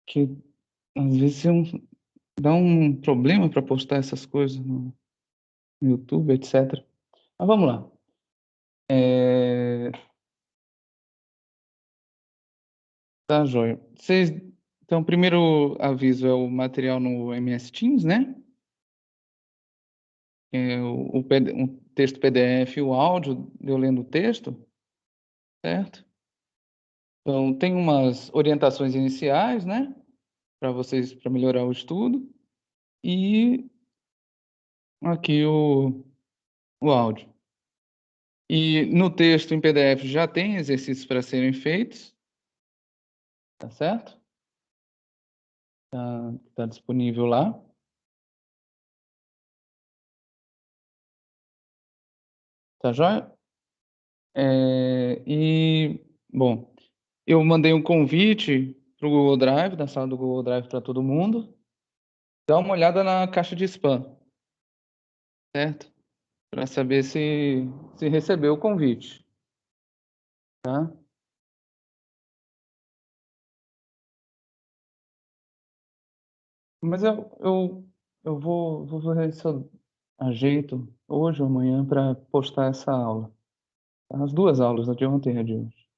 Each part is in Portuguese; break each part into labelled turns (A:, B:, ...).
A: que às vezes dá um problema para postar essas coisas no YouTube, etc. Mas vamos lá. Tá, joia. Então, o primeiro aviso é o material no MS Teams, né? É um texto PDF, o áudio, eu lendo o texto, certo? Então, tem umas orientações iniciais, né? Para vocês, para melhorar o estudo. E aqui o áudio. E no texto em PDF já tem exercícios para serem feitos, tá certo? Tá disponível lá. Tá joia? Bom, eu mandei um convite para o Google Drive, na sala do Google Drive para todo mundo. Dá uma olhada na caixa de spam, certo? Para saber se recebeu o convite, tá? Mas eu vou ver se eu ajeito hoje ou amanhã para postar essa aula. As duas aulas, a de ontem e a de hoje.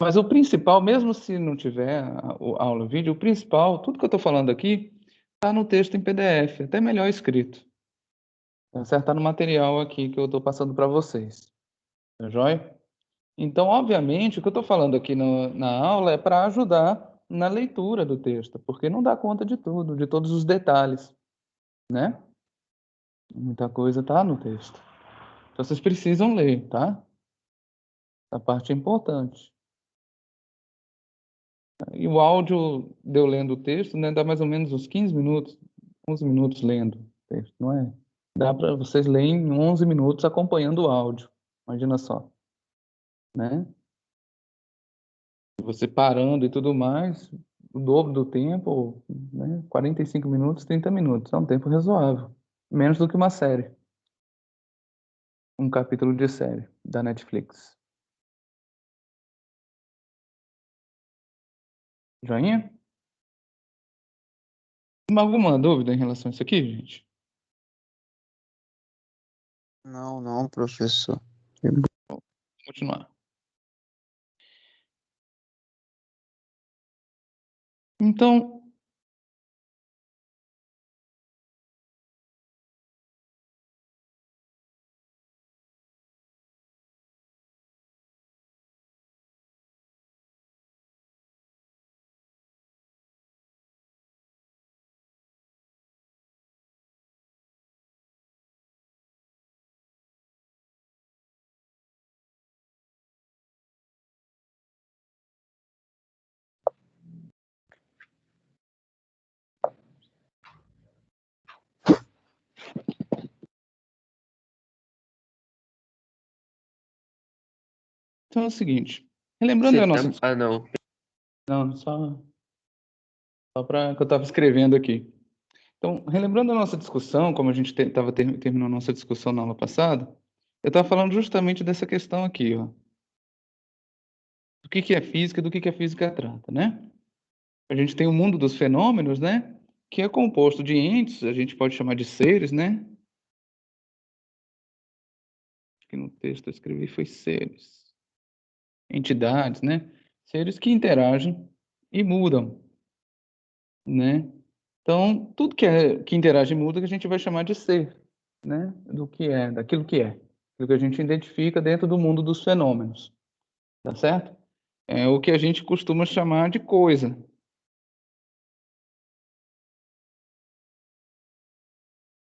A: Mas o principal, mesmo se não tiver a aula vídeo, o principal, tudo que eu estou falando aqui, está no texto em PDF, até melhor escrito. Tá certo? Tá no material aqui que eu estou passando para vocês. Tá joia? Então, obviamente, o que eu estou falando aqui na aula é para ajudar na leitura do texto, porque não dá conta de tudo, de todos os detalhes, né? Muita coisa está no texto. Então, vocês precisam ler, tá? A parte é importante. E o áudio de eu lendo o texto, né, dá mais ou menos uns 15 minutos, 11 minutos lendo o texto, não é? Dá para vocês lerem em 11 minutos acompanhando o áudio. Imagina só, né? Você parando e tudo mais, o dobro do tempo, né? 45 minutos, 30 minutos. É um tempo razoável. Menos do que uma série. Um capítulo de série da Netflix. Joinha? Alguma dúvida em relação a isso aqui, gente?
B: Não, não, professor.
A: Vou continuar. Então, então é o seguinte. Relembrando
B: Você
A: a nossa
B: tá...
A: discussão.
B: Ah, não.
A: Não, só para que eu estava escrevendo aqui. Então, relembrando a nossa discussão, como a gente estava terminando a nossa discussão na aula passada, eu estava falando justamente dessa questão aqui, ó. Do que é física, do que a física trata, né? A gente tem o mundo dos fenômenos, né? Que é composto de entes, a gente pode chamar de seres, né? Que no texto eu escrevi foi seres, entidades, né? Seres que interagem e mudam, né? Então, tudo que interage e muda, que a gente vai chamar de ser, né? Do que é, daquilo que é. Do que a gente identifica dentro do mundo dos fenômenos, tá certo? É o que a gente costuma chamar de coisa.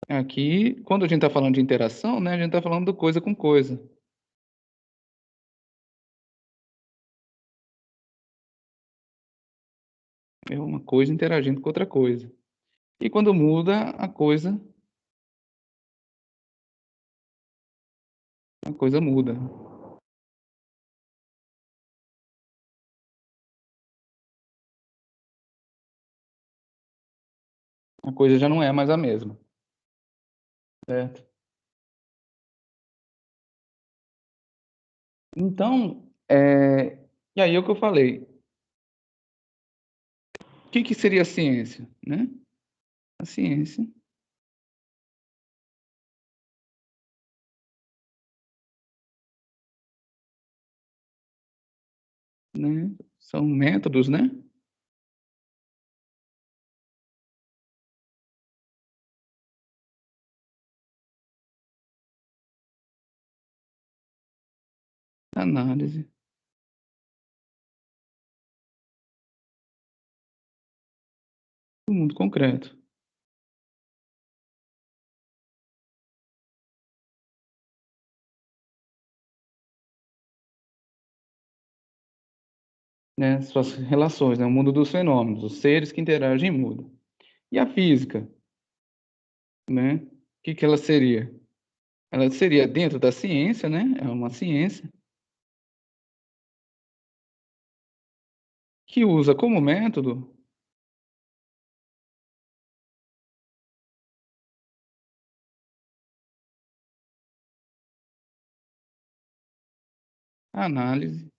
A: Aqui, quando a gente está falando de interação, né? A gente está falando de coisa com coisa. É uma coisa interagindo com outra coisa. E quando muda, a coisa muda. A coisa já não é mais a mesma, certo? Então, e aí é o que eu falei. que seria a ciência, né? A ciência, né? São métodos, né? Análise do mundo concreto, né? Suas relações, né? O mundo dos fenômenos, os seres que interagem mudam. E a física, né? O que ela seria? Ela seria dentro da ciência, né? É uma ciência que usa como método a análise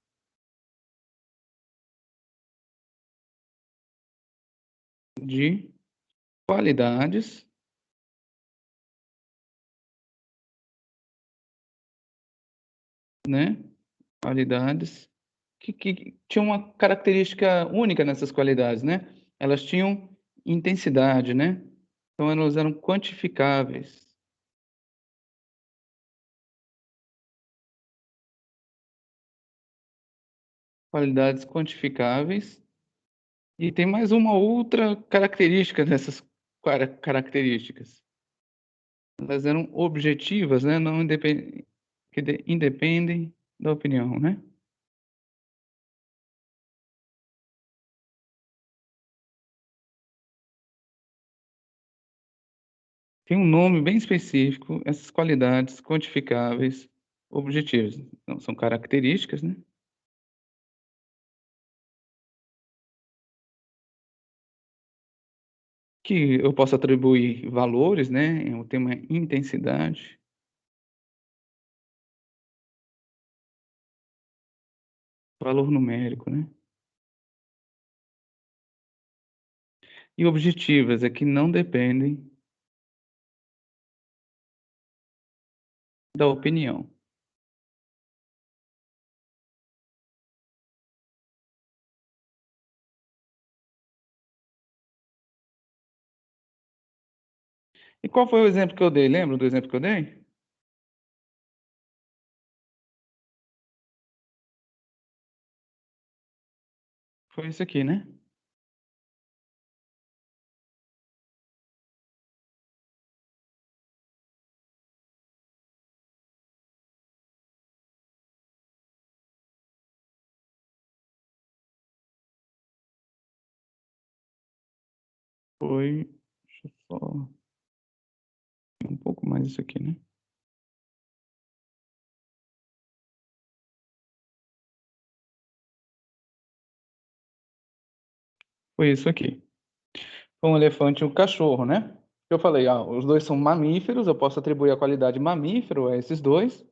A: de qualidades, né? Qualidades que tinham uma característica única nessas qualidades, né? Elas tinham intensidade, né? Então elas eram quantificáveis, qualidades quantificáveis. E tem mais uma outra característica dessas características. Elas eram objetivas, né? Não independem da opinião, né? Tem um nome bem específico, essas qualidades quantificáveis, objetivas. Então, são características, né? Que eu posso atribuir valores, né? Eu tenho uma intensidade, valor numérico, né? E objetivas é que não dependem da opinião. E qual foi o exemplo que eu dei? Lembra do exemplo que eu dei? Foi esse aqui, né? Foi, deixa eu só um pouco mais isso aqui, né? Foi isso aqui. Foi um elefante e um cachorro, né? Eu falei, os dois são mamíferos, eu posso atribuir a qualidade mamífero a esses dois,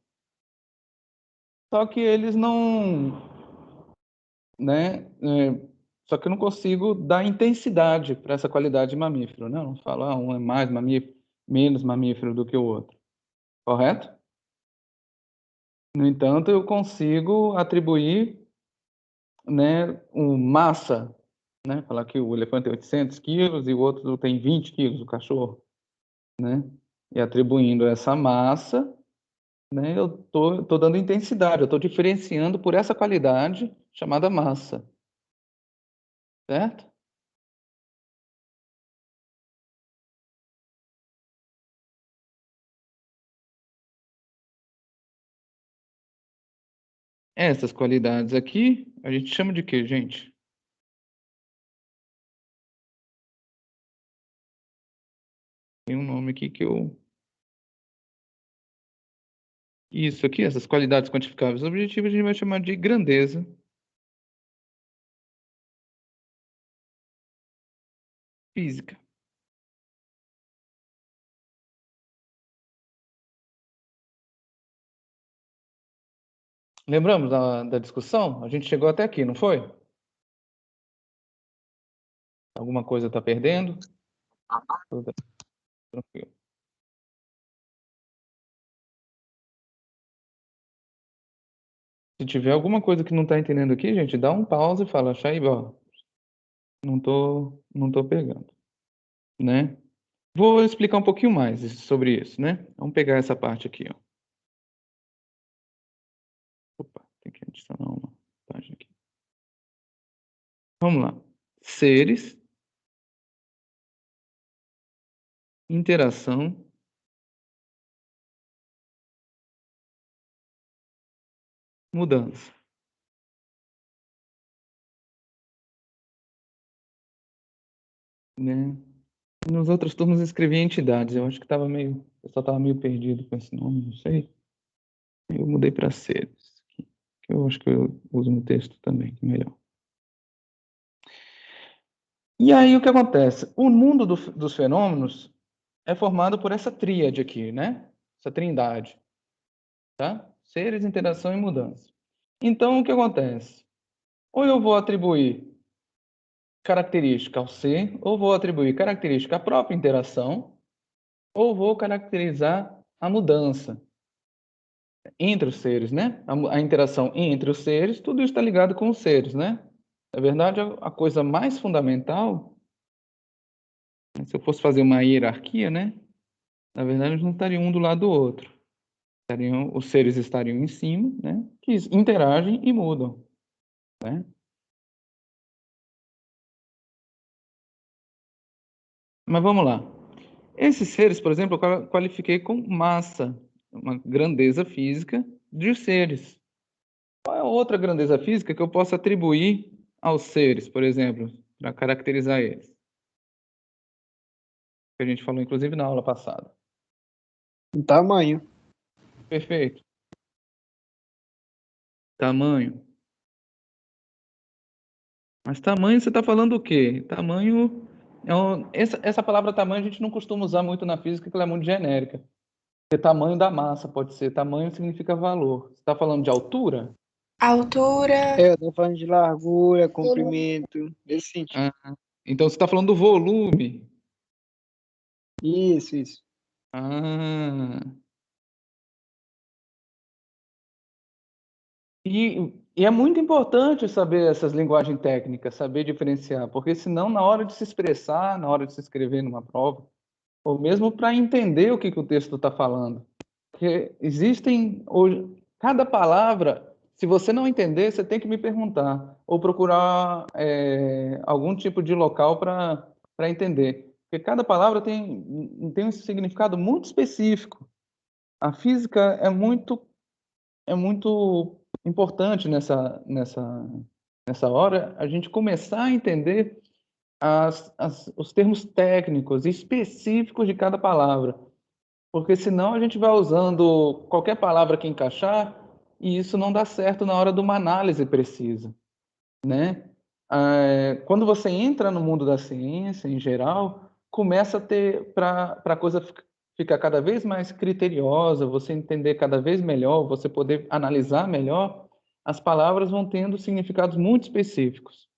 A: só que eles não, né? Só que eu não consigo dar intensidade para essa qualidade mamífero, né? Eu não falo, um é mais mamífero, menos mamífero do que o outro, correto? No entanto, eu consigo atribuir, né, massa, né? Falar que o elefante tem 800 quilos e o outro tem 20 quilos, o cachorro, né? E atribuindo essa massa, né, eu tô dando intensidade, eu estou diferenciando por essa qualidade chamada massa, certo? Essas qualidades aqui, a gente chama de quê, gente? Tem um nome aqui que eu... Isso aqui, essas qualidades quantificáveis objetivas, a gente vai chamar de grandeza física. Lembramos da discussão? A gente chegou até aqui, não foi? Alguma coisa está perdendo? Tudo tranquilo. Se tiver alguma coisa que não está entendendo aqui, gente, dá um pause e fala, Shaib, ó, não tô pegando, né? Vou explicar um pouquinho mais sobre isso, né? Vamos pegar essa parte aqui, ó. Opa, tem que adicionar uma página aqui. Vamos lá. Seres, interação, mudança, né? Nos outros turnos eu escrevi entidades. Eu acho que o pessoal estava meio perdido com esse nome, não sei. Eu mudei para seres, que eu acho que eu uso no texto também, que é melhor. E aí o que acontece? O mundo dos fenômenos é formado por essa tríade aqui, né? Essa trindade, tá? Seres, interação e mudança. Então o que acontece? Ou eu vou atribuir característica ao ser, ou vou atribuir característica à própria interação, ou vou caracterizar a mudança entre os seres, né? A interação entre os seres, tudo isso está ligado com os seres, né? Na verdade, a coisa mais fundamental, se eu fosse fazer uma hierarquia, né? Na verdade, eles não estariam um do lado do outro. Os seres estariam em cima, né? Que interagem e mudam, né? Mas vamos lá. Esses seres, por exemplo, eu qualifiquei com massa, uma grandeza física de seres. Qual é a outra grandeza física que eu posso atribuir aos seres, por exemplo, para caracterizar eles? Que a gente falou, inclusive, na aula passada.
B: O tamanho.
A: Perfeito. Tamanho. Mas tamanho, você está falando o quê? Tamanho. Essa palavra tamanho a gente não costuma usar muito na física, porque ela é muito genérica. Porque tamanho da massa pode ser. Tamanho significa valor. Você está falando de altura?
C: Altura.
B: Eu tô falando de largura, comprimento, nesse sentido.
A: Ah, então você está falando do volume.
B: Isso.
A: Ah. E é muito importante saber essas linguagens técnicas, saber diferenciar, porque senão, na hora de se expressar, na hora de se escrever numa prova, ou mesmo para entender o que o texto está falando, porque existem, cada palavra, se você não entender, você tem que me perguntar, ou procurar algum tipo de local para entender, porque cada palavra tem um significado muito específico. A física é muito importante nessa hora a gente começar a entender os termos técnicos específicos de cada palavra, porque senão a gente vai usando qualquer palavra que encaixar e isso não dá certo na hora de uma análise precisa, né? Quando você entra no mundo da ciência em geral, começa a ter para a coisa ficar cada vez mais criteriosa, você entender cada vez melhor, você poder analisar melhor, as palavras vão tendo significados muito específicos,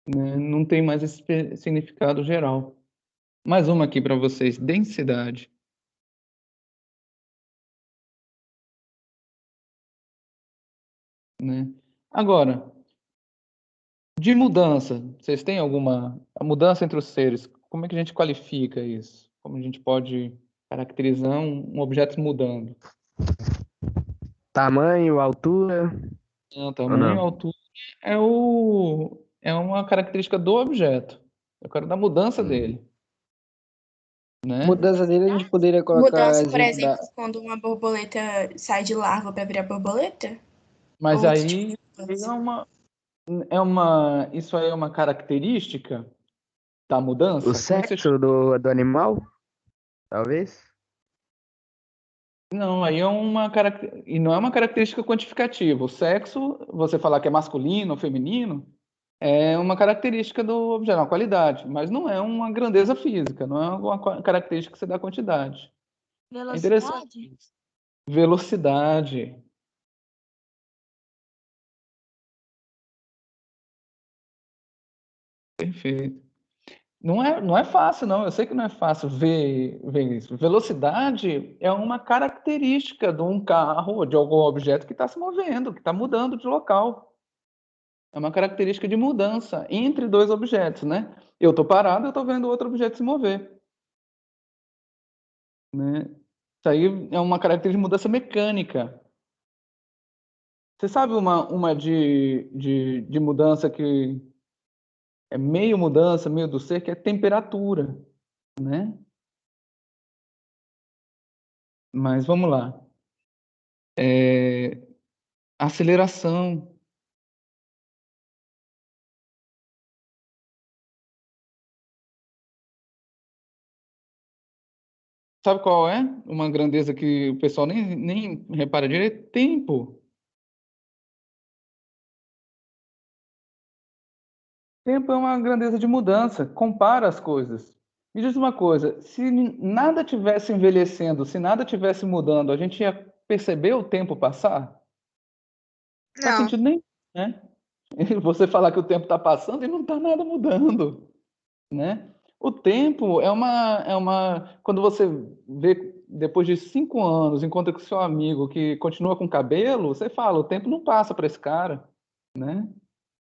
A: né? Não tem mais esse significado geral. Mais uma aqui para vocês: densidade, né? Agora, de mudança, vocês têm alguma a mudança entre os seres? Como é que a gente qualifica isso? Como a gente pode caracterizar um objeto mudando?
D: Tamanho, altura
A: Não,
D: ou
A: tamanho,
D: não?
A: altura é uma característica do objeto. Eu quero da mudança dele, né?
B: Mudança dele a gente poderia colocar
C: Mudança, por
B: exemplo
C: exemplo, quando uma borboleta sai de larva para virar borboleta?
A: Mas
C: Outro tipo
A: aí
C: de mudança.
A: isso aí é uma característica da
D: O
A: mudança? Como é que você chama?
D: sexo do animal, talvez?
A: Não, aí e não é uma característica quantificativa. O sexo, você falar que é masculino ou feminino, é uma característica do objeto, uma qualidade, mas não é uma grandeza física, não é uma característica que você dá quantidade. É interessante
C: Velocidade?
A: isso. Velocidade, perfeito. Não é fácil, não. Eu sei que não é fácil ver isso. Velocidade é uma característica de um carro ou de algum objeto que está se movendo, que está mudando de local. É uma característica de mudança entre dois objetos, né? Eu estou parado, eu estou vendo outro objeto se mover, né? Isso aí é uma característica de mudança mecânica. Você sabe uma de mudança que é meio mudança, meio do ser, que é temperatura, né? Mas vamos lá. Aceleração. Sabe qual é? Uma grandeza que o pessoal nem repara direito? Tempo. Tempo é uma grandeza de mudança. Compara as coisas. Me diz uma coisa, se nada tivesse envelhecendo, se nada tivesse mudando, a gente ia perceber o tempo passar? Não faz
C: Não.
A: sentido nenhum, né? Você falar que o tempo está passando e não está nada mudando, né? O tempo quando você vê depois de 5 anos, encontra com seu amigo que continua com cabelo, você fala, o tempo não passa para esse cara, né?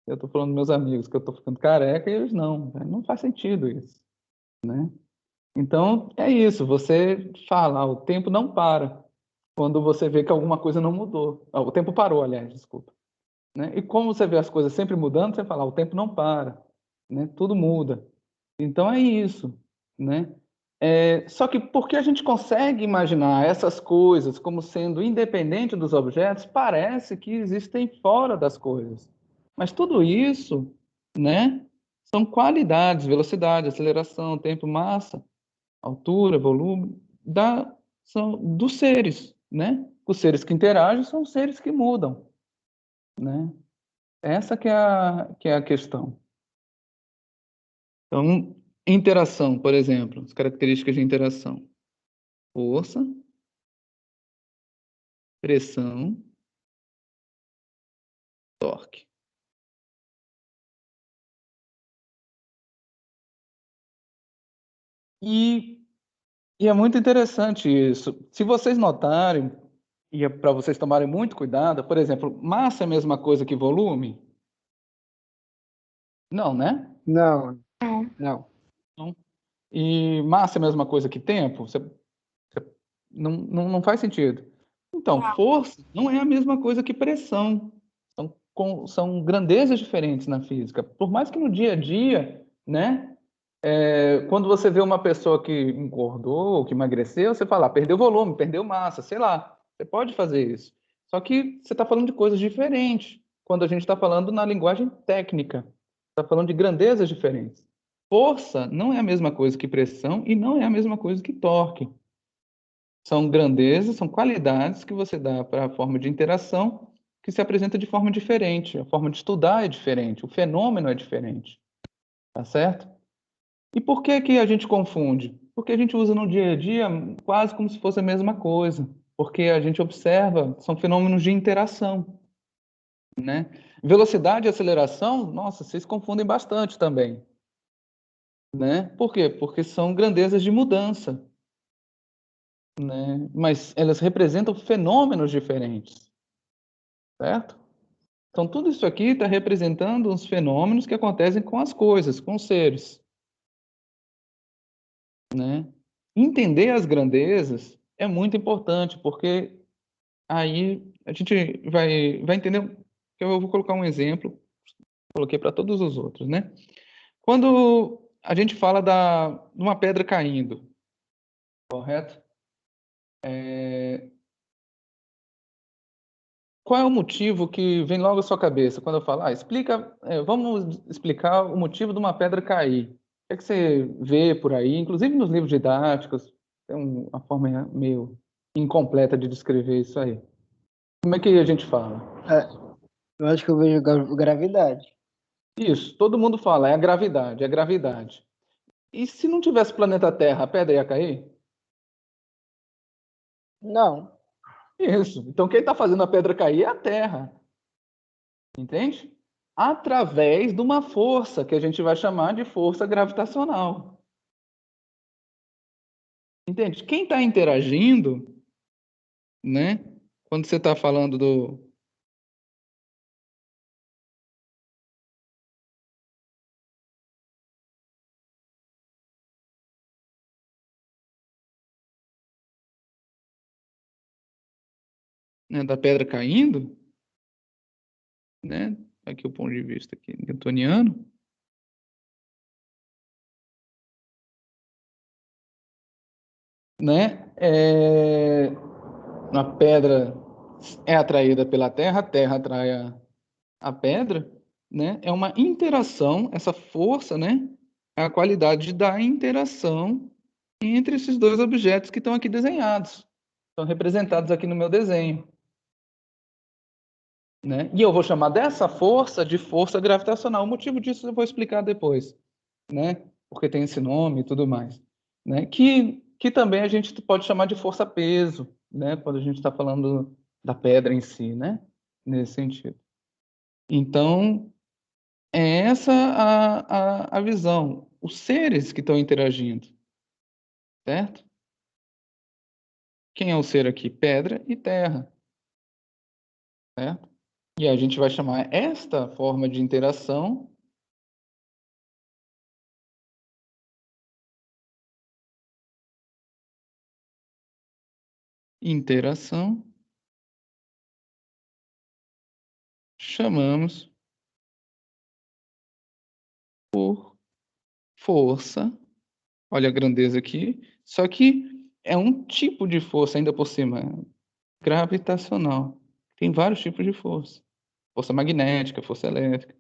A: Eu estou falando dos meus amigos que eu estou ficando careca e eles não faz sentido isso, né? Então é isso, você fala, o tempo não para quando você vê que alguma coisa não mudou. O tempo parou, aliás, desculpa, né? E como você vê as coisas sempre mudando, você fala, o tempo não para, né? Tudo muda. Então é isso, né? Só que porque a gente consegue imaginar essas coisas como sendo independente dos objetos, parece que existem fora das coisas. Mas tudo isso, né, são qualidades, velocidade, aceleração, tempo, massa, altura, volume, são dos seres, né? Os seres que interagem são os seres que mudam, né? Essa que é a questão. Então, interação, por exemplo, as características de interação: força, pressão, torque. E, e é muito interessante isso. Se vocês notarem, e é para vocês tomarem muito cuidado, por exemplo, massa é a mesma coisa que volume? Não, né?
B: Não,
C: Não.
B: não.
A: Não. E massa é a mesma coisa que tempo? Não faz sentido. Então, força não é a mesma coisa que pressão. São grandezas diferentes na física. Por mais que no dia a dia, né? Quando você vê uma pessoa que engordou, que emagreceu, você fala, perdeu volume, perdeu massa, sei lá. Você pode fazer isso. Só que você está falando de coisas diferentes. Quando a gente está falando na linguagem técnica, está falando de grandezas diferentes. Força não é a mesma coisa que pressão e não é a mesma coisa que torque. São grandezas, são qualidades que você dá para a forma de interação que se apresenta de forma diferente. A forma de estudar é diferente, o fenômeno é diferente. Tá certo? E por que que a gente confunde? Porque a gente usa no dia a dia quase como se fosse a mesma coisa. Porque a gente observa, são fenômenos de interação, né? Velocidade e aceleração, nossa, vocês confundem bastante também, né? Por quê? Porque são grandezas de mudança, né? Mas elas representam fenômenos diferentes, certo? Então, tudo isso aqui está representando os fenômenos que acontecem com as coisas, com os seres, né? Entender as grandezas é muito importante, porque aí a gente vai entender. Eu vou colocar um exemplo, coloquei para todos os outros, né? Quando a gente fala de uma pedra caindo, correto? Qual é o motivo que vem logo à sua cabeça quando eu falo, vamos explicar o motivo de uma pedra cair? O que é que você vê por aí, inclusive nos livros didáticos, tem uma forma meio incompleta de descrever isso aí. Como é que a gente fala?
B: É, eu acho que eu vejo gravidade.
A: Isso, todo mundo fala, é a gravidade, é a gravidade. E se não tivesse planeta Terra, a pedra ia cair?
B: Não.
A: Isso. Então quem está fazendo a pedra cair é a Terra. Entende? através de uma força que a gente vai chamar de força gravitacional. Entende? Quem está interagindo, né? Quando você está falando né, da pedra caindo, né? Aqui o ponto de vista aqui, newtoniano. Né? A pedra é atraída pela Terra, a Terra atrai a pedra, né? É uma interação, essa força, né? É a qualidade da interação entre esses dois objetos que estão aqui desenhados, estão representados aqui no meu desenho, né? E eu vou chamar dessa força de força gravitacional. O motivo disso eu vou explicar depois, né? Porque tem esse nome e tudo mais, né? Que também a gente pode chamar de força-peso, né? Quando a gente está falando da pedra em si, né? Nesse sentido. Então, é essa a visão. Os seres que estão interagindo, certo? Quem é o ser aqui? Pedra e terra, certo? E a gente vai chamar esta forma de interação chamamos por força. Olha a grandeza aqui. Só que é um tipo de força ainda por cima, gravitacional. Tem vários tipos de força. Força magnética, força elétrica.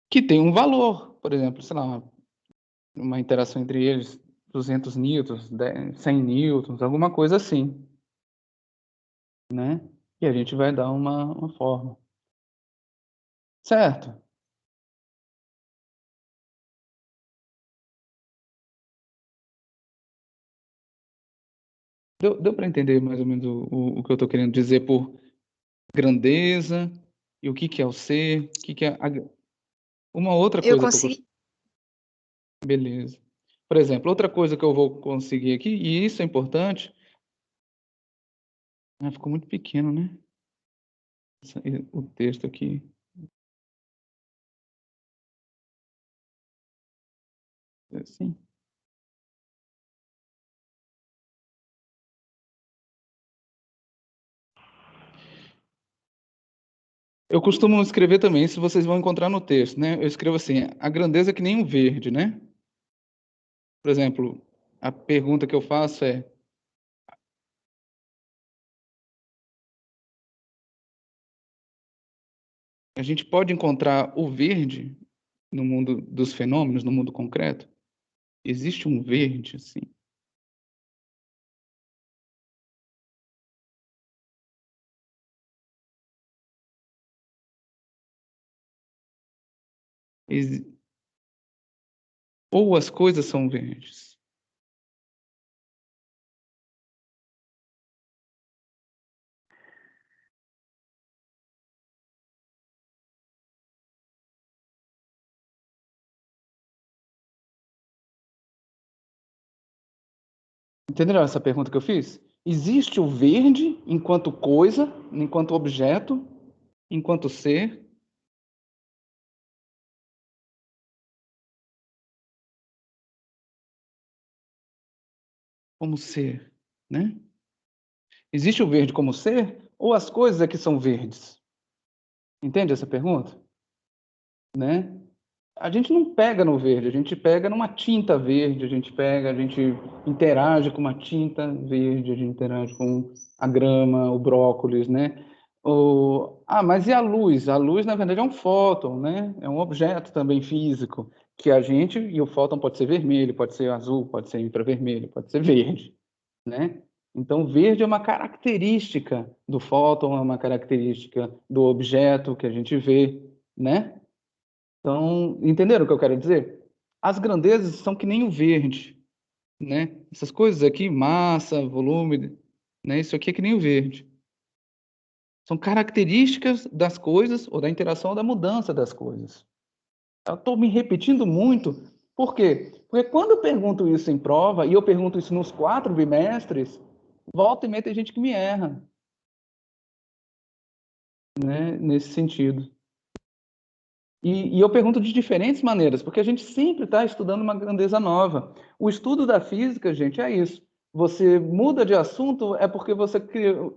A: Que tem um valor, por exemplo, sei lá, uma interação entre eles, 200 newtons, 100 newtons, alguma coisa assim, né? E a gente vai dar uma forma. Certo? Deu para entender mais ou menos o que eu estou querendo dizer por grandeza e o que é o ser, o que é uma outra
C: Eu
A: coisa que eu
C: consegui.
A: Beleza. Por exemplo, outra coisa que eu vou conseguir aqui, e isso é importante. Ah, ficou muito pequeno, né? O texto aqui. Assim. Eu costumo escrever também, se vocês vão encontrar no texto, né? Eu escrevo assim, a grandeza é que nem um verde, né? Por exemplo, a pergunta que eu faço é: a gente pode encontrar o verde no mundo dos fenômenos, no mundo concreto? Existe um verde, assim? Ex- Ou as coisas são verdes? Entenderam essa pergunta que eu fiz? Existe o verde enquanto coisa, enquanto objeto, enquanto ser? Como ser, né? Existe o verde como ser ou as coisas é que são verdes? Entende essa pergunta? Né? A gente não pega no verde, a gente pega numa tinta verde, a gente interage com uma tinta verde, a gente interage com a grama, o brócolis, né? Mas e a luz? A luz, na verdade, é um fóton, né? É um objeto também físico, que a gente, e o fóton pode ser vermelho, pode ser azul, pode ser infravermelho, pode ser verde, né? Então, verde é uma característica do fóton, é uma característica do objeto que a gente vê, né? Então, entenderam o que eu quero dizer? As grandezas são que nem o verde, né? Essas coisas aqui, massa, volume, né? Isso aqui é que nem o verde. São características das coisas ou da interação ou da mudança das coisas. Eu estou me repetindo muito. Por quê? Porque quando eu pergunto isso em prova, e eu pergunto isso nos 4 bimestres, volta e meia tem gente que me erra, né? Nesse sentido. E eu pergunto de diferentes maneiras, porque a gente sempre está estudando uma grandeza nova. O estudo da física, gente, é isso. Você muda de assunto é porque você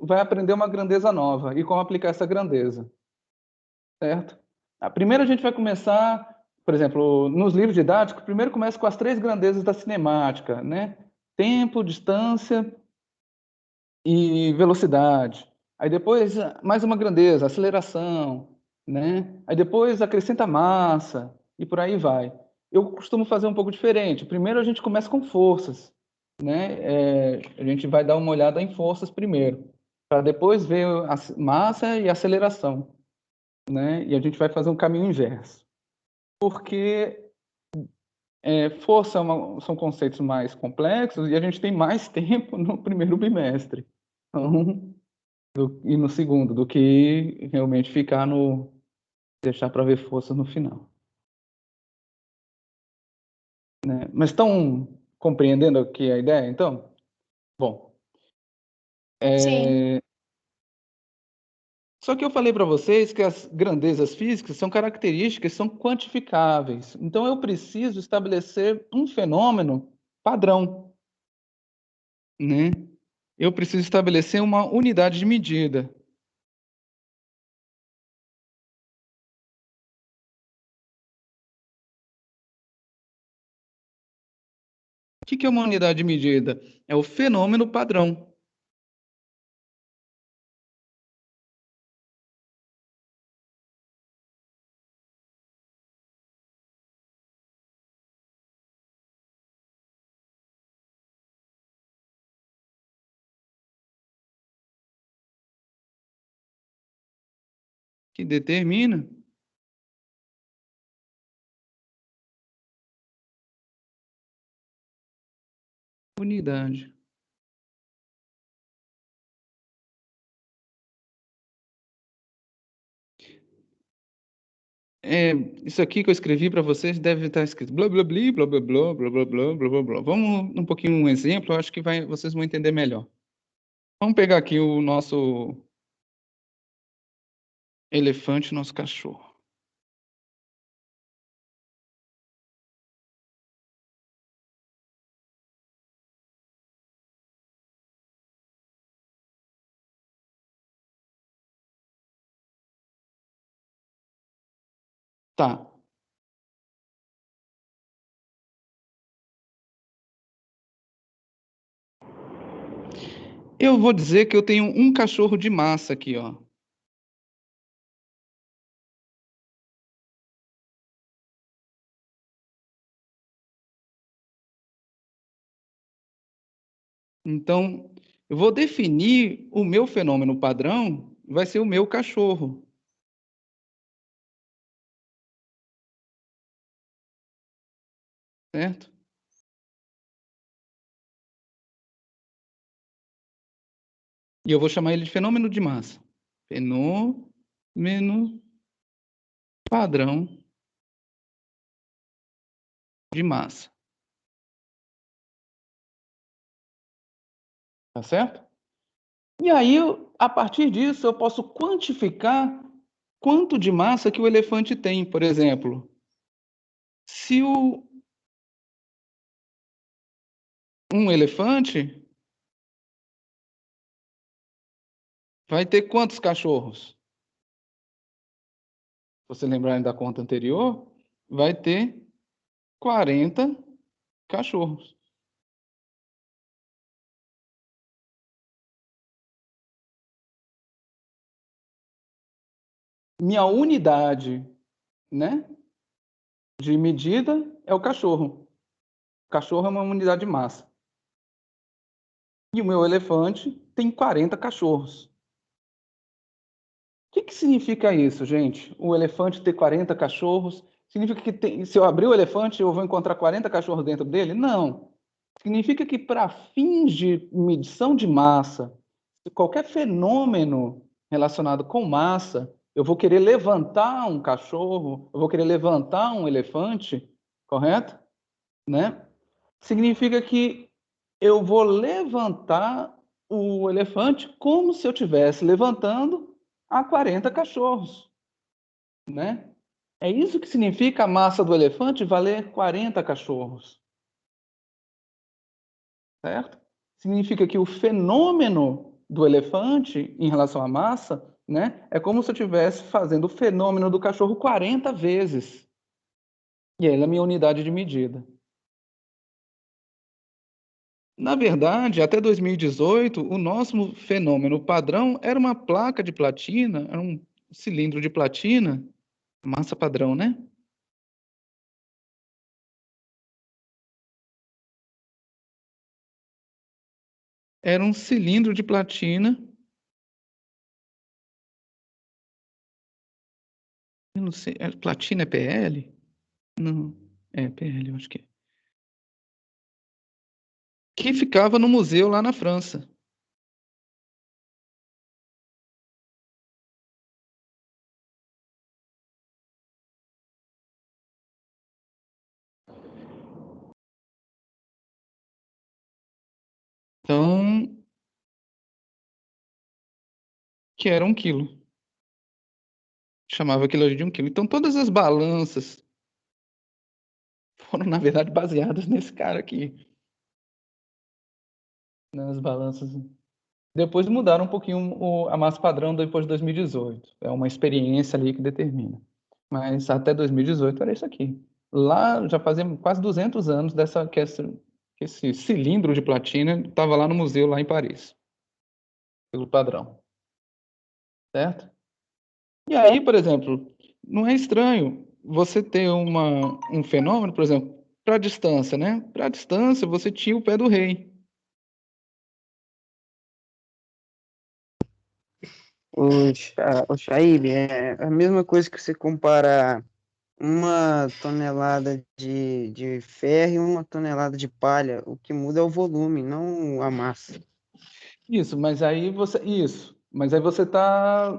A: vai aprender uma grandeza nova e como aplicar essa grandeza, certo? Primeiro a gente vai começar, por exemplo, nos livros didáticos, primeiro começa com as 3 grandezas da cinemática, né? Tempo, distância e velocidade. Aí depois mais uma grandeza, aceleração, né? Aí depois acrescenta massa e por aí vai. Eu costumo fazer um pouco diferente. Primeiro a gente começa com forças, né? A gente vai dar uma olhada em forças primeiro, para depois ver a massa e aceleração, né? E a gente vai fazer um caminho inverso, porque força são conceitos mais complexos e a gente tem mais tempo no primeiro bimestre. Então, e no segundo, do que realmente ficar no deixar para ver força no final, né? Mas estão compreendendo aqui a ideia, então? Bom,
C: Sim.
A: só que eu falei para vocês que as grandezas físicas são características, são quantificáveis. Então eu preciso estabelecer um fenômeno padrão, né? Eu preciso estabelecer uma unidade de medida. O que é uma unidade de medida? É o fenômeno padrão. Que determina unidade. Isso aqui que eu escrevi para vocês deve estar escrito blá blá blá blá blá blá blá blá blá blá blá blá. Vamos um pouquinho um exemplo, eu acho que vocês vão entender melhor. Vamos pegar aqui o nosso elefante, nosso cachorro. Tá. Eu vou dizer que eu tenho um cachorro de massa aqui, ó. Então, eu vou definir o meu fenômeno padrão, vai ser o meu cachorro. Certo? E eu vou chamar ele de fenômeno de massa. Fenômeno padrão de massa. Tá certo? E aí, a partir disso, eu posso quantificar quanto de massa que o elefante tem. Por exemplo, se um elefante vai ter quantos cachorros? Se você lembrarem da conta anterior, vai ter 40 cachorros. Minha unidade, né, de medida é o cachorro. O cachorro é uma unidade de massa. E o meu elefante tem 40 cachorros. O que significa isso, gente? O elefante ter 40 cachorros Significa que se eu abrir o elefante, eu vou encontrar 40 cachorros dentro dele? Não. Significa que para fins de medição de massa, qualquer fenômeno relacionado com massa, eu vou querer levantar um cachorro, eu vou querer levantar um elefante, correto? Né? Significa que eu vou levantar o elefante como se eu estivesse levantando a 40 cachorros, né? É isso que significa a massa do elefante valer 40 cachorros, certo? Significa que o fenômeno do elefante em relação à massa, né, é como se eu estivesse fazendo o fenômeno do cachorro 40 vezes. E ela é a minha unidade de medida. Na verdade, até 2018, o nosso fenômeno padrão era uma placa de platina, era um cilindro de platina, massa padrão, né? Era um cilindro de platina. Eu não sei, platina é PL? Não, é PL, eu acho que é. Que ficava no museu lá na França. Então, que era 1 quilo. Chamava aquilo ali de 1 quilo. Então, todas as balanças foram, na verdade, baseadas nesse cara aqui. Nas balanças. Depois mudaram um pouquinho a massa padrão depois de 2018. É uma experiência ali que determina. Mas até 2018 era isso aqui. Lá já fazia quase 200 anos que esse cilindro de platina estava lá no museu, lá em Paris, pelo padrão. Certo? E aí, por exemplo, não é estranho você ter um fenômeno, por exemplo, para a distância, né? Para a distância, você tinha o pé do rei.
B: O Chaib, é a mesma coisa que você comparar 1 tonelada de ferro e 1 tonelada de palha. O que muda é o volume, não a massa.
A: Isso, mas aí você tá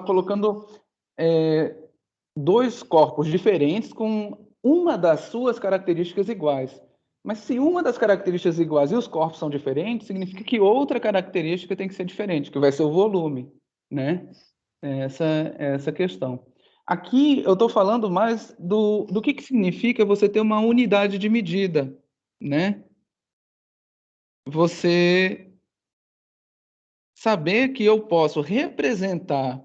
A: colocando dois corpos diferentes com uma das suas características iguais. Mas se uma das características iguais e os corpos são diferentes, significa que outra característica tem que ser diferente, que vai ser o volume, né? Essa questão. Aqui eu estou falando mais do que significa você ter uma unidade de medida, né? Você saber que eu posso representar,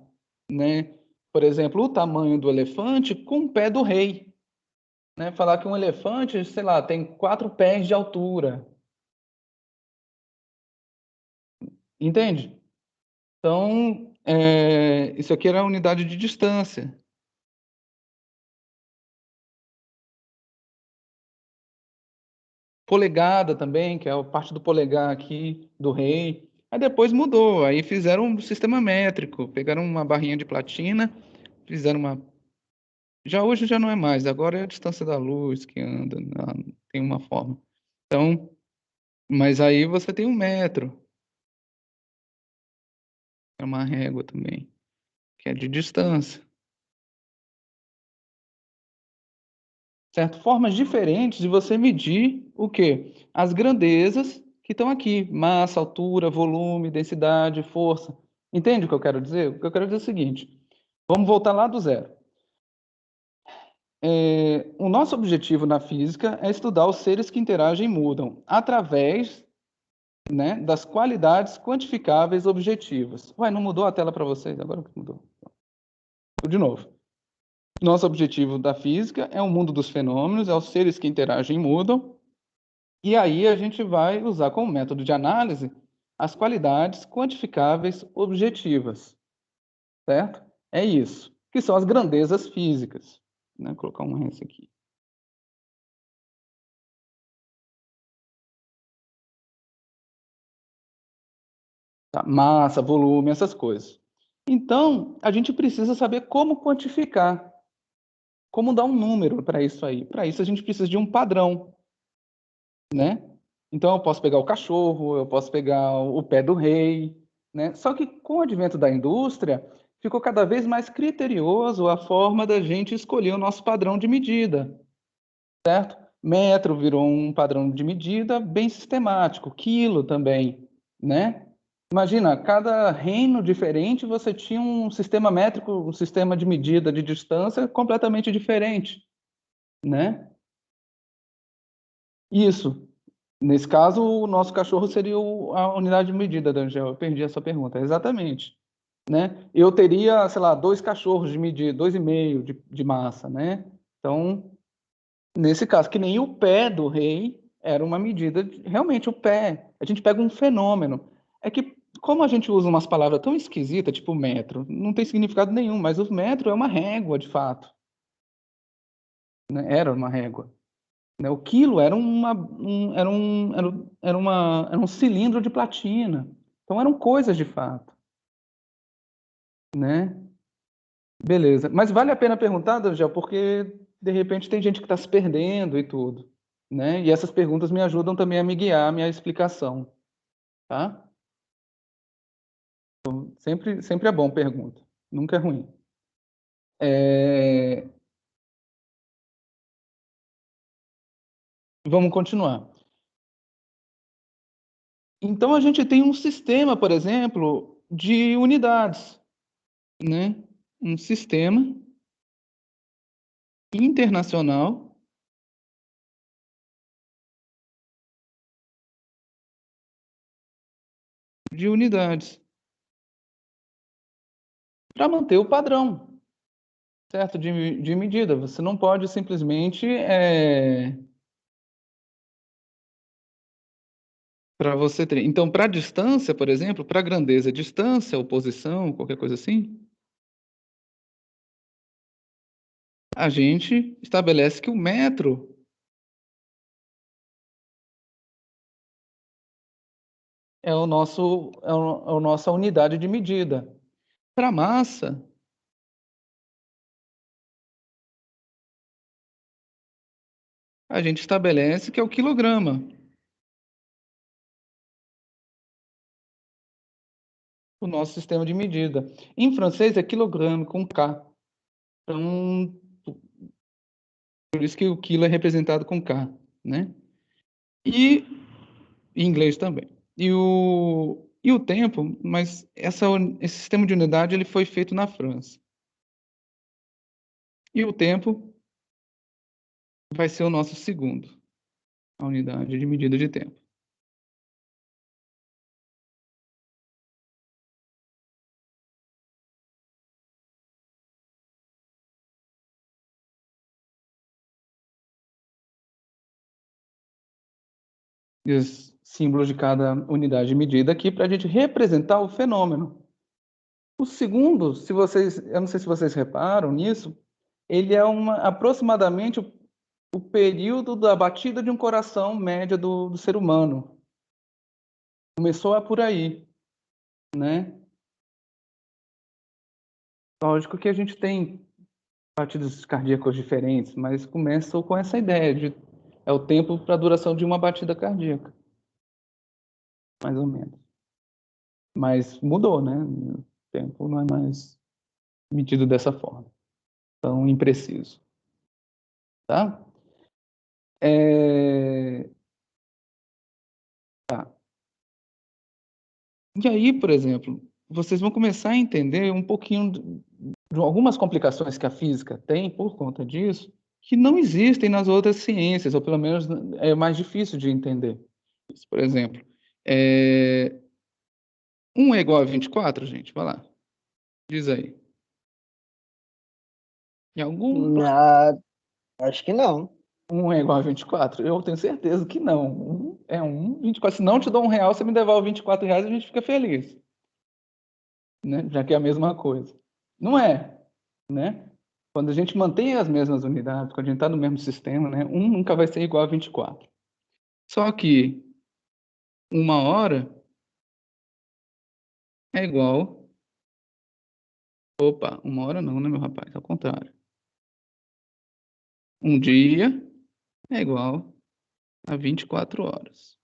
A: né, por exemplo, o tamanho do elefante com o pé do rei, né? Falar que um elefante, sei lá, tem 4 pés de altura, entende? Então, isso aqui era a unidade de distância. Polegada também, que é a parte do polegar aqui do rei. Aí depois mudou, aí fizeram um sistema métrico, pegaram uma barrinha de platina, fizeram uma. Já hoje já não é mais, agora é a distância da luz que anda, tem uma forma. Então, mas aí você tem 1 metro, é uma régua também, que é de distância. Certo? Formas diferentes de você medir o quê? As grandezas que estão aqui, massa, altura, volume, densidade, força. Entende o que eu quero dizer? O que eu quero dizer é o seguinte, vamos voltar lá do zero. O nosso objetivo na física é estudar os seres que interagem e mudam através, né, das qualidades quantificáveis objetivas. Ué, não mudou a tela para vocês? Agora que mudou. De novo. Nosso objetivo da física é o mundo dos fenômenos, é os seres que interagem e mudam. E aí a gente vai usar como método de análise as qualidades quantificáveis objetivas, certo? É isso, que são as grandezas físicas. Né? Vou colocar um S aqui. Tá? Massa, volume, essas coisas. Então, a gente precisa saber como quantificar. como dar um número para isso aí? Para isso a gente precisa de um padrão, né? Então eu posso pegar o cachorro, eu posso pegar o pé do rei, né? Só que com o advento da indústria, ficou cada vez mais criterioso a forma da gente escolher o nosso padrão de medida, certo? Metro virou um padrão de medida bem sistemático, quilo também, né? Imagina, cada reino diferente você tinha um sistema métrico, um sistema de medida de distância completamente diferente, né? Isso. Nesse caso, o nosso cachorro seria a unidade de medida, Dangel. Eu perdi essa pergunta. Exatamente. Né? Eu teria, sei lá, 2 cachorros de medida, 2,5 de massa, né? Então, nesse caso, que nem o pé do rei era uma medida, realmente o pé. A gente pega um fenômeno. É que, como a gente usa umas palavras tão esquisitas, tipo metro, não tem significado nenhum, mas o metro é uma régua, de fato. Né? Era uma régua. Né? O quilo era um cilindro de platina. Então eram coisas de fato, né? Beleza. Mas vale a pena perguntar, Daniel, porque de repente tem gente que está se perdendo e tudo, né? E essas perguntas me ajudam também a me guiar, a minha explicação, tá? Sempre é bom pergunta, nunca é ruim. Vamos continuar. Então a gente tem um sistema, por exemplo, de unidades, né? Um sistema internacional de unidades para manter o padrão, certo? De medida. Você não pode simplesmente para você ter. Então, para distância, por exemplo, para grandeza, distância, oposição, qualquer coisa assim, a gente estabelece que o metro é o nosso é a nossa unidade de medida. Para massa, a gente estabelece que é o quilograma, o nosso sistema de medida. Em francês é quilograma com K. Então, por isso que o quilo é representado com K, né? E em inglês também. E o tempo, mas esse sistema de unidade ele foi feito na França. E o tempo vai ser o nosso segundo, a unidade de medida de tempo. E os símbolos de cada unidade de medida aqui para a gente representar o fenômeno. O segundo, eu não sei se vocês reparam nisso, ele é aproximadamente o período da batida de um coração média do ser humano. Começou por aí, né? Lógico que a gente tem batidas cardíacas diferentes, mas começam com essa ideia de é o tempo para a duração de uma batida cardíaca, mais ou menos. Mas mudou, né? O tempo não é mais medido dessa forma, tão impreciso, tá? Tá. E aí, por exemplo, vocês vão começar a entender um pouquinho de algumas complicações que a física tem por conta disso, que não existem nas outras ciências, ou pelo menos é mais difícil de entender. Por exemplo, 1 é igual a 24, gente? Vai lá. Diz aí. Em algum
B: Ah, acho que não.
A: 1 é igual a 24? Eu tenho certeza que não. 1 é 1, 24. Se não te dou R$ 1, você me devolve R$ 24, a gente fica feliz. Né? Já que é a mesma coisa. Não é, né? Quando a gente mantém as mesmas unidades, quando a gente está no mesmo sistema, né? 1 nunca vai ser igual a 24. Só que 1 hora é igual... Opa, 1 hora não, né, meu rapaz? Ao contrário. Um dia é igual a 24 horas,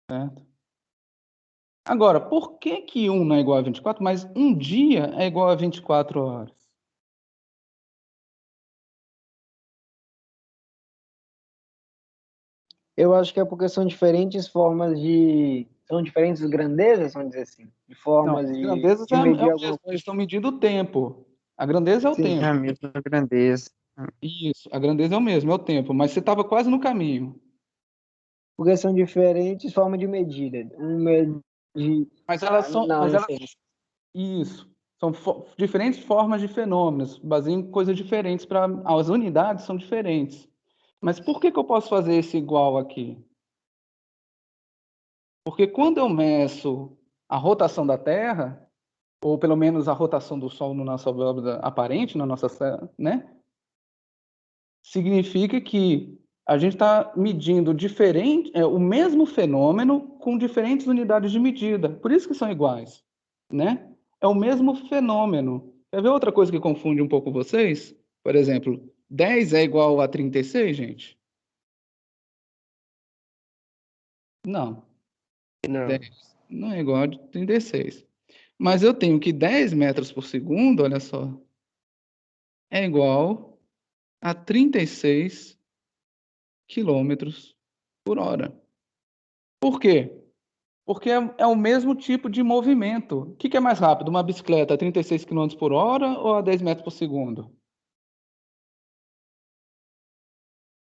A: certo? Agora, por que que um não é igual a 24, mas um dia é igual a 24 horas?
E: Eu acho que é porque são diferentes formas de. São diferentes grandezas, vamos dizer assim. De
A: Não,
E: formas
A: as grandezas
E: de
A: é
E: medir
A: o
E: alguma
A: mesmo, eles
E: coisa.
A: estão medindo o tempo. A grandeza é o
E: Sim.
B: É a
A: tempo.
B: mesma grandeza.
A: Isso, a grandeza é o mesmo, é o tempo, mas você estava quase no caminho.
E: Porque são diferentes formas de medida. Um mede.
A: Mas
E: Ah,
A: elas são,
E: não,
A: mas
E: não
A: elas,
E: sei.
A: isso, são diferentes formas de fenômenos, baseiam em coisas diferentes para as unidades são diferentes. Mas por que que eu posso fazer esse igual aqui? Porque quando eu meço a rotação da Terra, ou pelo menos a rotação do Sol na nossa órbita aparente, na nossa, né? Significa que a gente está medindo o mesmo fenômeno com diferentes unidades de medida. Por isso que são iguais, né? É o mesmo fenômeno. Quer ver outra coisa que confunde um pouco vocês? Por exemplo, 10 é igual a 36, gente? Não,
D: Não.
A: 10 não é igual a 36. Mas eu tenho que 10 metros por segundo, olha só, é igual a 36 quilômetros por hora. Por quê? Porque é o mesmo tipo de movimento. O que que é mais rápido? Uma bicicleta a 36 quilômetros por hora ou a 10 metros por segundo?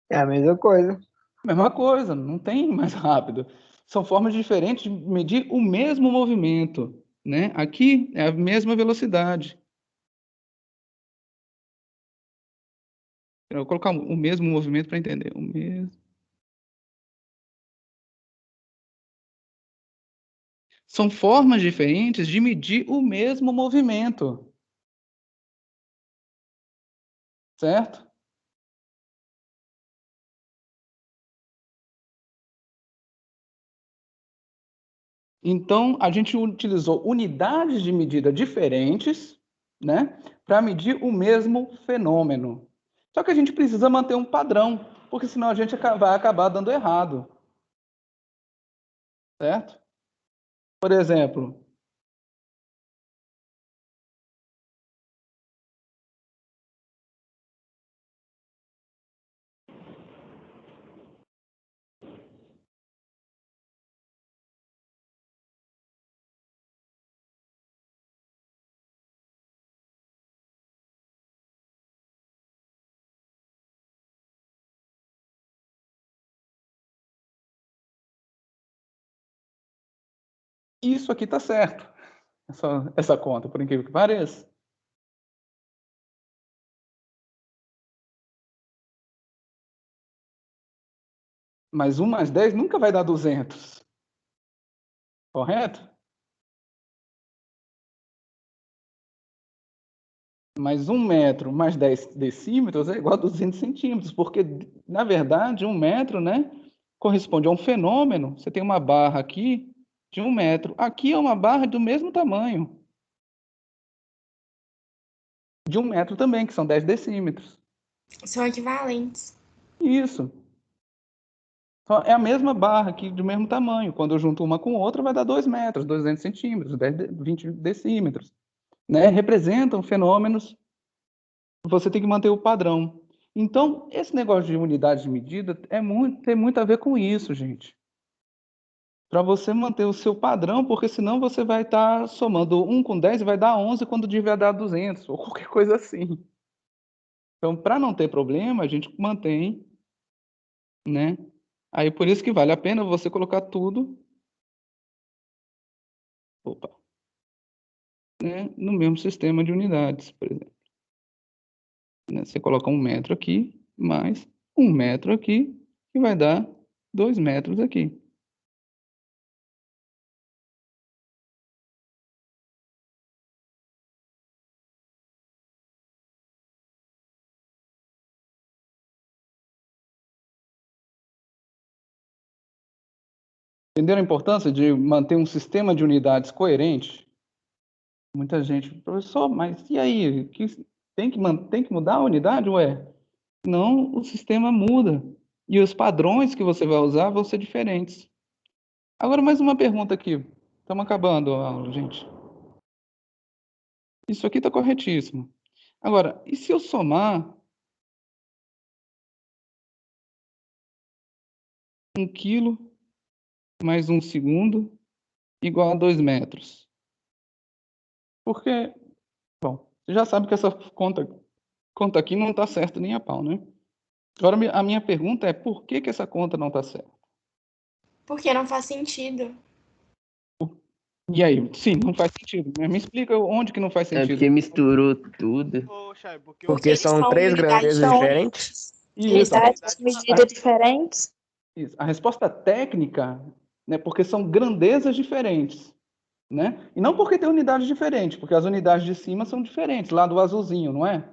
E: É a mesma coisa.
A: Mesma coisa, não tem mais rápido. São formas diferentes de medir o mesmo movimento, né? Aqui é a mesma velocidade. Eu vou colocar o mesmo movimento para entender. O mesmo. São formas diferentes de medir o mesmo movimento, certo? Então, a gente utilizou unidades de medida diferentes, né, para medir o mesmo fenômeno. Só que a gente precisa manter um padrão, porque senão a gente vai acabar dando errado, certo? Por exemplo, isso aqui está certo, essa conta, por incrível que pareça. Mas 1 mais 10 nunca vai dar 200, correto? Mas 1 metro mais 10 decímetros é igual a 200 centímetros, porque, na verdade, 1 metro, né, corresponde a um fenômeno. Você tem uma barra aqui de 1 metro. Aqui é uma barra do mesmo tamanho, de 1 metro também, que são 10 decímetros.
C: São equivalentes.
A: Isso. É a mesma barra aqui, do mesmo tamanho. Quando eu junto uma com outra, vai dar 2 metros, 200 centímetros, 20 decímetros. Né? Representam fenômenos, você tem que manter o padrão. Então, esse negócio de unidade de medida tem muito a ver com isso, gente. Para você manter o seu padrão, porque senão você vai estar somando 1 com 10 e vai dar 11 quando devia dar 200, ou qualquer coisa assim. Então, para não ter problema, a gente mantém, né? Aí por isso que vale a pena você colocar tudo, opa, né, no mesmo sistema de unidades, por exemplo. Né? Você coloca 1 metro aqui, mais 1 metro aqui, que vai dar 2 metros aqui. Entenderam a importância de manter um sistema de unidades coerente? Muita gente, professor, mas e aí? Tem que mudar a unidade? Ué, não, o sistema muda. E os padrões que você vai usar vão ser diferentes. Agora, mais uma pergunta aqui. Estamos acabando a aula, gente. Isso aqui está corretíssimo. Agora, e se eu somar 1 quilo mais 1 segundo igual a 2 metros? Porque, bom, você já sabe que essa conta aqui não está certa nem a pau, né? Agora, a minha pergunta é por que essa conta não está certa?
C: Porque não faz sentido.
A: E aí? Sim, não faz sentido. Né? Me explica onde que não faz
D: É
A: sentido.
D: porque misturou tudo.
F: Ô, Chay, porque
D: Porque
C: eles
D: são
C: são
D: 3
C: unidades
D: grandezas
C: diferentes.
D: diferentes?
A: Isso,
G: Unidades de medida diferentes.
A: isso. A resposta técnica, né, porque são grandezas diferentes. Né? E não porque tem unidades diferentes, porque as unidades de cima são diferentes, lá do azulzinho, não é?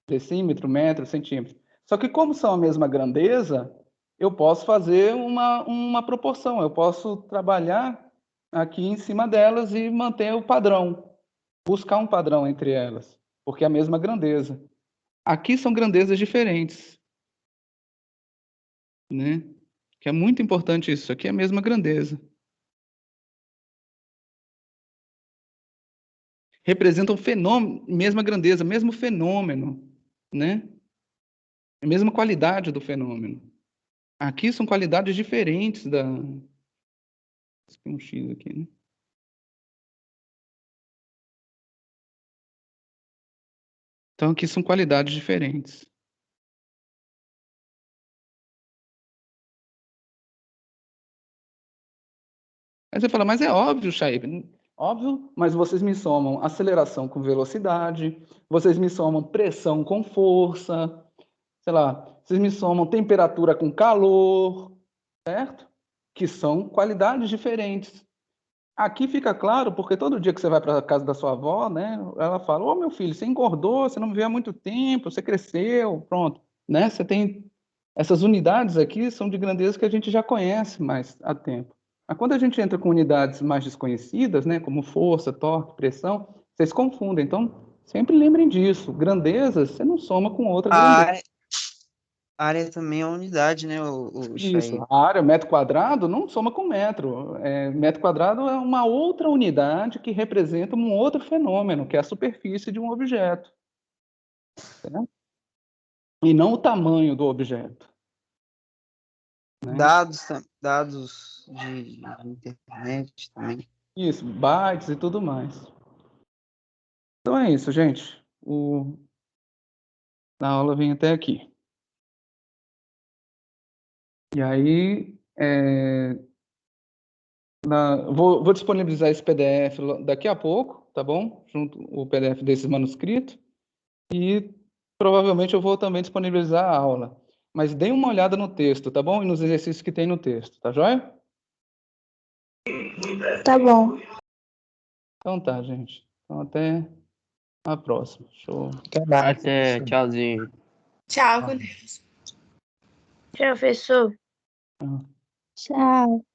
A: Decímetro, metro, centímetro. Só que como são a mesma grandeza, eu posso fazer uma proporção, eu posso trabalhar aqui em cima delas e manter o padrão, buscar um padrão entre elas, porque é a mesma grandeza. Aqui são grandezas diferentes, né? Que é muito importante isso, aqui é a mesma grandeza. Representam fenômeno, mesma grandeza, mesmo fenômeno, né? A mesma qualidade do fenômeno. Aqui são qualidades diferentes da... Tem um X aqui, né? Então, aqui são qualidades diferentes. Aí você fala, mas é óbvio, Chaib. Óbvio, mas vocês me somam aceleração com velocidade, vocês me somam pressão com força, sei lá, vocês me somam temperatura com calor, certo? Que são qualidades diferentes. Aqui fica claro, porque todo dia que você vai para a casa da sua avó, né, ela fala, ô meu filho, você engordou, você não me vê há muito tempo, você cresceu, pronto. Né? Você tem essas unidades aqui, são de grandeza que a gente já conhece mais há tempo. Mas quando a gente entra com unidades mais desconhecidas, né, como força, torque, pressão, vocês confundem. Então, sempre lembrem disso. Grandezas, você não soma com outra grandeza.
B: A área também é uma unidade, né, o
A: Isso,
B: Chay?
A: a área, metro quadrado, não soma com metro. Metro quadrado é uma outra unidade que representa um outro fenômeno, que é a superfície de um objeto. Certo? E não o tamanho do objeto. Né?
B: Dados de internet também.
A: Isso, bytes e tudo mais. Então é isso, gente. A aula vem até aqui. E aí, vou disponibilizar esse PDF daqui a pouco, tá bom? Junto o PDF desses manuscritos. E provavelmente eu vou também disponibilizar a aula. Mas deem uma olhada no texto, tá bom? E nos exercícios que tem no texto, tá joia?
G: Tá bom.
A: Então tá, gente. Então até a próxima. Show.
D: Até, tchauzinho.
C: Tchau, com Deus.
G: Professor.
A: Ah.
G: Tchau.